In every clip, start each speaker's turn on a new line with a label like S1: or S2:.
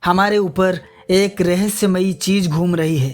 S1: हमारे ऊपर एक रहस्यमयी चीज घूम रही है,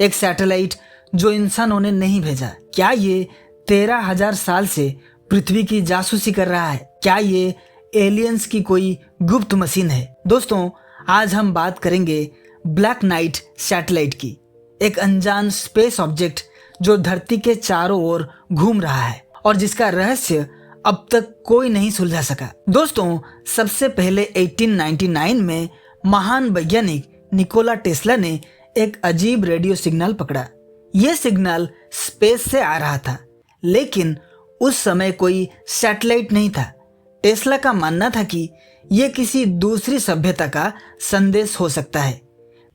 S1: एक सैटेलाइट जो इंसानों ने नहीं भेजा। क्या ये 13,000 साल से पृथ्वी की जासूसी कर रहा है? क्या ये एलियंस की कोई गुप्त मशीन है? दोस्तों, आज हम बात करेंगे ब्लैक नाइट सैटेलाइट की, एक अनजान स्पेस ऑब्जेक्ट जो धरती के चारों ओर घूम रहा है और जिसका रहस्य अब तक कोई नहीं सुलझा सका। दोस्तों, सबसे पहले 1899 में महान वैज्ञानिक निकोला टेस्ला ने एक अजीब रेडियो सिग्नल पकड़ा। यह सिग्नल स्पेस से आ रहा था, लेकिन उस समय कोई सैटेलाइट नहीं था। टेस्ला का मानना था कि यह किसी दूसरी सभ्यता का संदेश हो सकता है।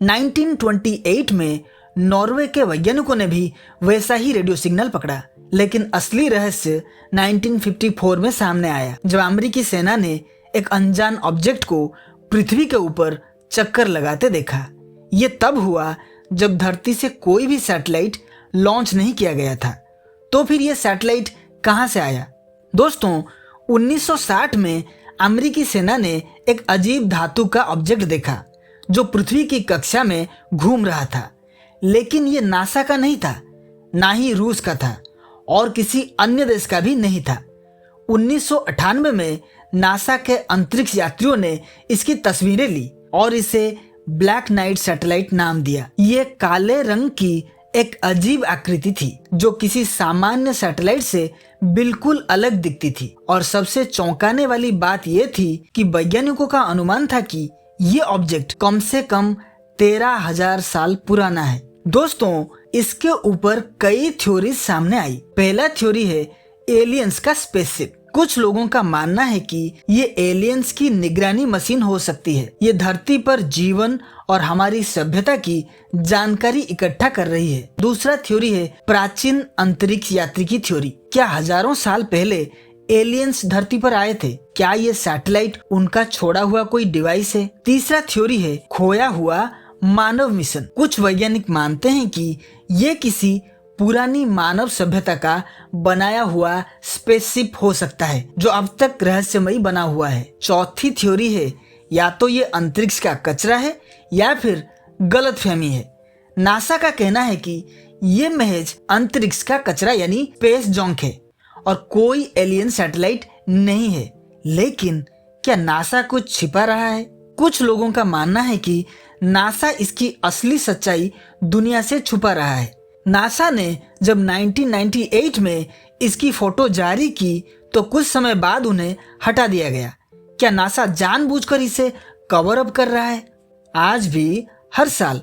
S1: 1928 में नॉर्वे के वैज्ञानिकों ने भी वैसा ही रेडियो सिग्नल पकड़ा, लेकिन असली रहस्य 1954 में सामने आया, जब अमेरिकी सेना ने एक अनजान ऑब्जेक्ट को पृथ्वी के ऊपर चक्कर लगाते देखा। यह तब हुआ जब धरती से कोई भी सैटेलाइट लॉन्च नहीं किया गया था। तो फिर यह सैटेलाइट कहां से आया? दोस्तों, 1960 में अमेरिकी सेना ने एक अजीब धातु का ऑब्जेक्ट देखा जो पृथ्वी की कक्षा में घूम रहा था, लेकिन यह नासा का नहीं था, ना ही रूस का था और किसी अन्य देश का भी नहीं था। 1998 में नासा के अंतरिक्ष यात्रियों ने इसकी तस्वीरें ली और इसे ब्लैक नाइट सैटेलाइट नाम दिया। ये काले रंग की एक अजीब आकृति थी जो किसी सामान्य सैटेलाइट से बिल्कुल अलग दिखती थी। और सबसे चौंकाने वाली बात यह थी कि वैज्ञानिकों का अनुमान था कि ये ऑब्जेक्ट कम से कम 13,000 साल पुराना है। दोस्तों, इसके ऊपर कई थ्योरीज सामने आई। पहला थ्योरी है एलियंस का स्पेसशिप। कुछ लोगों का मानना है कि ये एलियंस की निगरानी मशीन हो सकती है। ये धरती पर जीवन और हमारी सभ्यता की जानकारी इकट्ठा कर रही है। दूसरा थ्योरी है प्राचीन अंतरिक्ष यात्री की थ्योरी। क्या हजारों साल पहले एलियंस धरती पर आए थे? क्या ये सैटेलाइट उनका छोड़ा हुआ कोई डिवाइस है? तीसरा थ्योरी है खोया हुआ मानव मिशन। कुछ वैज्ञानिक मानते हैं कि ये किसी पुरानी मानव सभ्यता का बनाया हुआ स्पेसशिप हो सकता है जो अब तक रहस्यमयी बना हुआ है। चौथी थ्योरी है या तो ये अंतरिक्ष का कचरा है या फिर गलतफहमी है। नासा का कहना है कि ये महज अंतरिक्ष का कचरा यानी स्पेस जंक है और कोई एलियन सैटेलाइट नहीं है। लेकिन क्या नासा कुछ छिपा रहा है? कुछ लोगों का मानना है कि नासा इसकी असली सच्चाई दुनिया से छुपा रहा है। नासा ने जब 1998 में इसकी फोटो जारी की तो कुछ समय बाद उन्हें हटा दिया गया। क्या नासा जानबूझकर इसे कवर अप कर रहा है? आज भी हर साल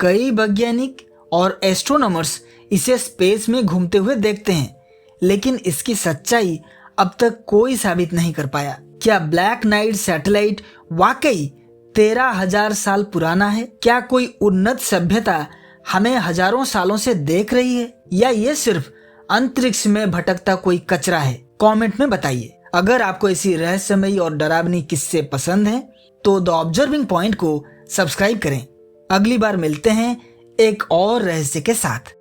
S1: कई वैज्ञानिक और एस्ट्रोनॉमर्स इसे स्पेस में घूमते हुए देखते हैं, लेकिन इसकी सच्चाई अब तक कोई साबित नहीं कर पाया। क्या ब्लैक नाइट सैटेलाइट वाकई 13,000 साल पुराना है? क्या कोई उन्नत सभ्यता हमें हजारों सालों से देख रही है, या ये सिर्फ अंतरिक्ष में भटकता कोई कचरा है? कमेंट में बताइए। अगर आपको ऐसी रहस्यमयी और डरावनी किस्से पसंद हैं, तो द ऑब्जर्विंग पॉइंट को सब्सक्राइब करें। अगली बार मिलते हैं एक और रहस्य के साथ।